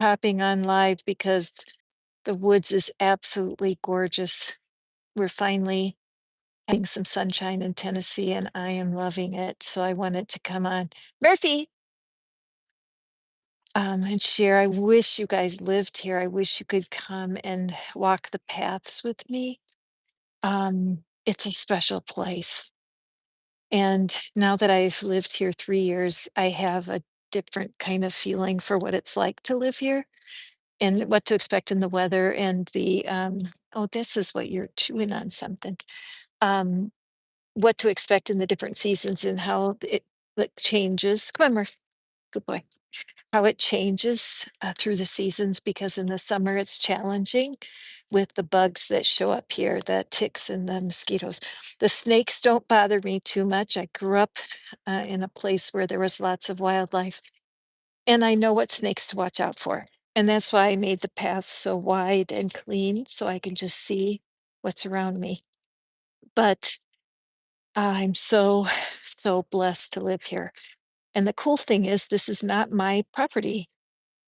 hopping on live because the woods is absolutely gorgeous. We're finally having some sunshine in Tennessee and I am loving it. So I wanted to come on. Murphy, and share. I wish you guys lived here. I wish you could come and walk the paths with me. It's a special place. And now that I've lived here 3 years, I have a different kind of feeling for what it's like to live here and what to expect in the weather and the oh, this is what you're chewing on something. Um, what to expect in the different seasons and how it like changes. Come on, Murph. Good boy. How it changes through the seasons because in the summer it's challenging with the bugs that show up here, the ticks and the mosquitoes. The snakes don't bother me too much. I grew up in a place where there was lots of wildlife and I know what snakes to watch out for. And that's why I made the path so wide and clean so I can just see what's around me. But I'm so, so blessed to live here. And the cool thing is, this is not my property.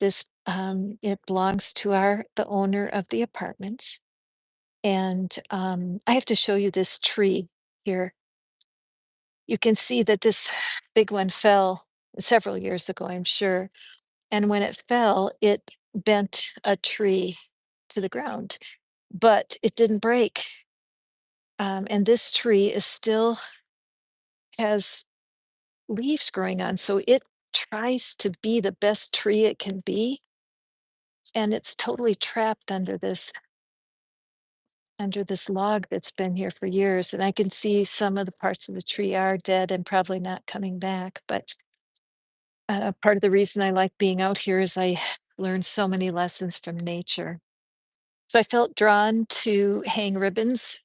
This it belongs to the owner of the apartments. And I have to show you this tree here. You can see that this big one fell several years ago, I'm sure. And when it fell, it bent a tree to the ground, but it didn't break. And this tree is still has leaves growing on, so it tries to be the best tree it can be, and it's totally trapped under this log that's been here for years, and I can see some of the parts of the tree are dead and probably not coming back. But part of the reason I like being out here is I learn so many lessons from nature. So I felt drawn to hang ribbons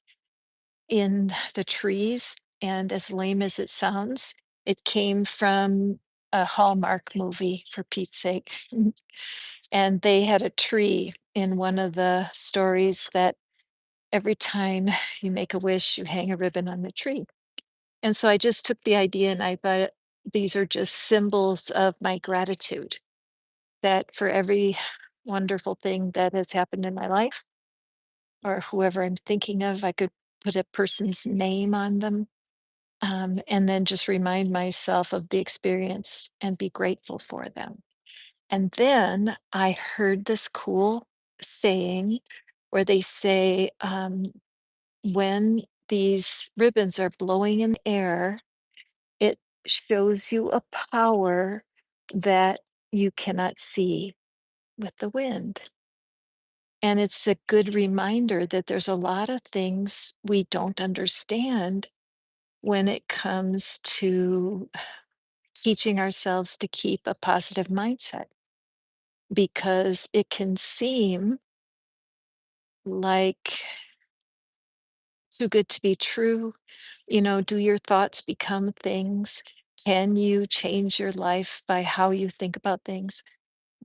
in the trees, and as lame as it sounds, it came from a Hallmark movie, for Pete's sake. And they had a tree in one of the stories that every time you make a wish, you hang a ribbon on the tree. And so I just took the idea and I thought these are just symbols of my gratitude that for every wonderful thing that has happened in my life or whoever I'm thinking of, I could put a person's name on them, and then just remind myself of the experience and be grateful for them. And then I heard this cool saying where they say, when these ribbons are blowing in the air, it shows you a power that you cannot see with the wind. And it's a good reminder that there's a lot of things we don't understand when it comes to teaching ourselves to keep a positive mindset because it can seem like too good to be true. Do your thoughts become things? Can you change your life by how you think about things?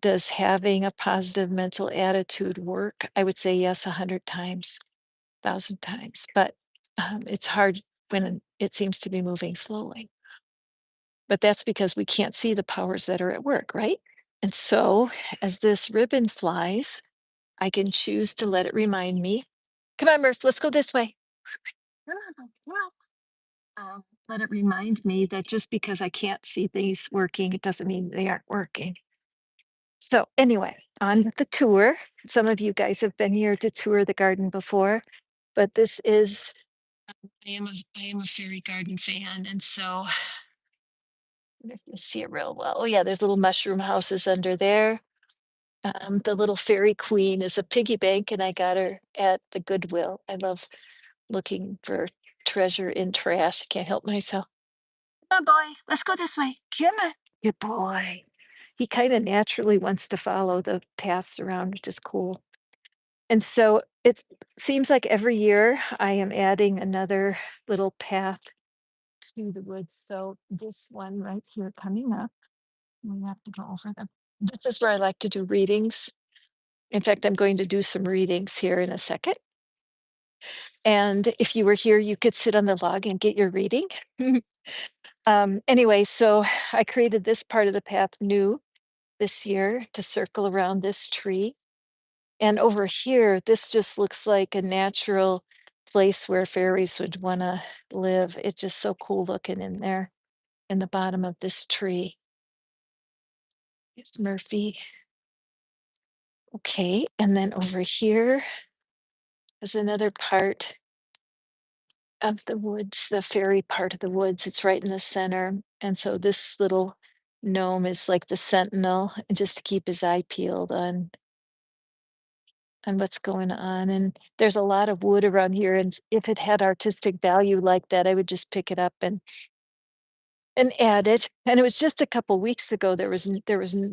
Does having a positive mental attitude work? I would say yes, 100 times, 1,000 times, but it's hard when it seems to be moving slowly. But that's because we can't see the powers that are at work, right? And so, as this ribbon flies, I can choose to let it remind me. Come on, Murph, let's go this way. Let it remind me that just because I can't see things working, it doesn't mean they aren't working. So, anyway, on with the tour. Some of you guys have been here to tour the garden before, but this is I am a fairy garden fan, and so I wonder if you see it real well. Oh yeah, there's little mushroom houses under there. The little fairy queen is a piggy bank, and I got her at the Goodwill. I love looking for treasure in trash. I can't help myself. Come on, boy. Let's go this way. Come on. Good boy. He kind of naturally wants to follow the paths around, which is cool. And so it seems like every year I am adding another little path to the woods. So this one right here coming up, we have to go over them. This is where I like to do readings. In fact, I'm going to do some readings here in a second. And if you were here, you could sit on the log and get your reading. Anyway, so I created this part of the path new. this year to circle around this tree. And over here, this just looks like a natural place where fairies would want to live. It's just so cool looking in there in the bottom of this tree. Here's Murphy. Okay, and then over here is another part of the woods, the fairy part of the woods. It's right in the center. And so this little gnome is like the sentinel, and just to keep his eye peeled on what's going on. And there's a lot of wood around here. And if it had artistic value like that, I would just pick it up and add it. And it was just a couple weeks ago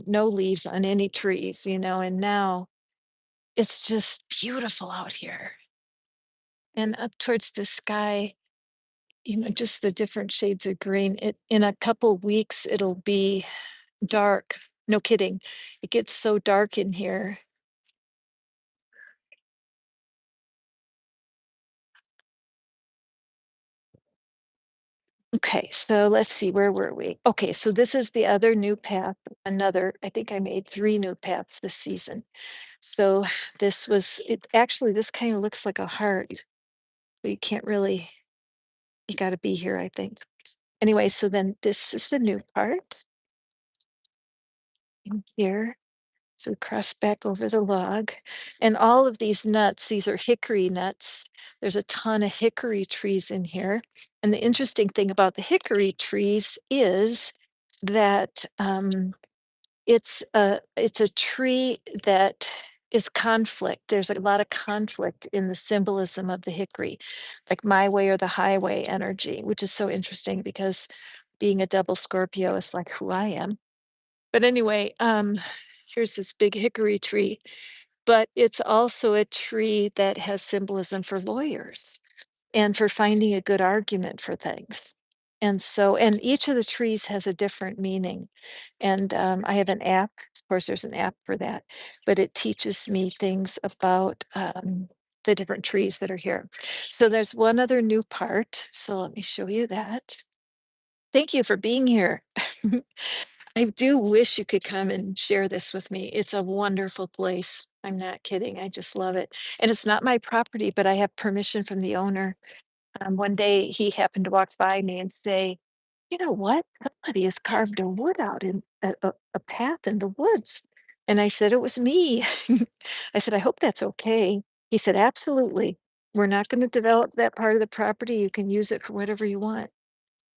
no leaves on any trees, and now it's just beautiful out here. And up towards the sky, just the different shades of green. In a couple weeks, it'll be dark. No kidding. It gets so dark in here. Okay, so let's see, where were we? Okay, so this is the other new path. I think I made 3 new paths this season. So this kind of looks like a heart, but you got to be here, I think. Anyway, so then this is the new part in here. So we cross back over the log, and all of these nuts, these are hickory nuts. There's a ton of hickory trees in here. And the interesting thing about the hickory trees is that it's a tree that is conflict. There's a lot of conflict in the symbolism of the hickory, like my way or the highway energy, which is so interesting because being a double Scorpio is like who I am. But anyway, here's this big hickory tree, but it's also a tree that has symbolism for lawyers and for finding a good argument for things. And each of the trees has a different meaning. And I have an app. Of course, there's an app for that, but it teaches me things about the different trees that are here. So there's one other new part. So let me show you that. Thank you for being here. I do wish you could come and share this with me. It's a wonderful place. I'm not kidding. I just love it. And it's not my property, but I have permission from the owner. One day he happened to walk by me and say, "You know what? Somebody has carved a wood out in a path in the woods." And I said, "It was me." I said, "I hope that's okay." He said, "Absolutely. We're not going to develop that part of the property. You can use it for whatever you want."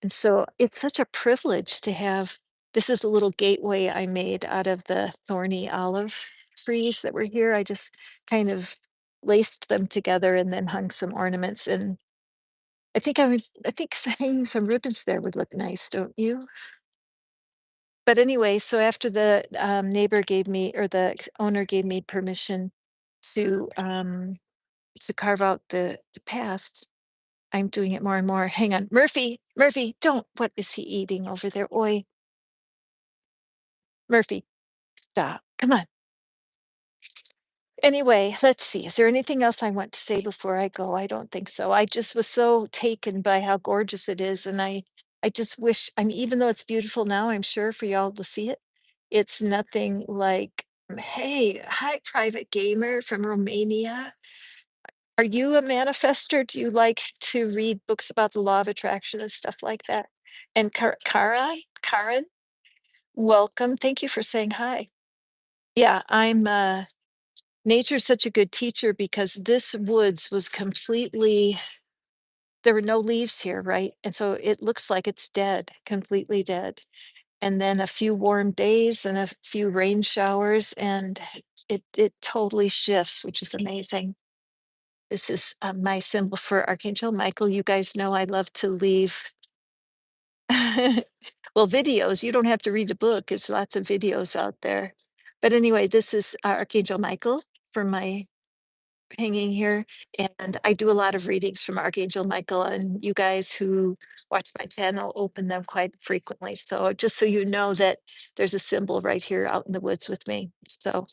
And so it's such a privilege to have this is a little gateway I made out of the thorny olive trees that were here. I just kind of laced them together and then hung some ornaments. And I think hanging some ribbons there would look nice, don't you? But anyway, so after the neighbor gave me, or the owner gave me permission to um, to carve out the paths, I'm doing it more and more. Hang on, Murphy, Murphy, don't. What is he eating over there? Oi, Murphy, stop. Come on. Anyway, let's see. Is there anything else I want to say before I go? I don't think so. I just was so taken by how gorgeous it is. And I just wish, I mean, even though it's beautiful now, I'm sure for y'all to see it, it's nothing like, hey, hi, private gamer from Romania. Are you a manifester? Do you like to read books about the law of attraction and stuff like that? And Karen, welcome. Thank you for saying hi. Yeah, nature's such a good teacher because this woods was completely there were no leaves here, right? And so it looks like it's dead, completely dead. And then a few warm days and a few rain showers, and it totally shifts, which is amazing. This is my symbol for Archangel Michael. You guys know I love to leave well, videos. You don't have to read a book. There's lots of videos out there. But anyway, this is Archangel Michael for my hanging here. And I do a lot of readings from Archangel Michael, and you guys who watch my channel open them quite frequently. So just so you know that there's a symbol right here out in the woods with me. So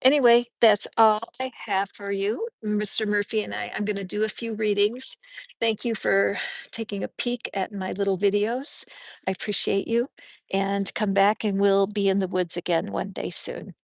Anyway, that's all I have for you, Mr. Murphy, and I'm going to do a few readings. Thank you for taking a peek at my little videos. I appreciate you. And come back and we'll be in the woods again one day soon.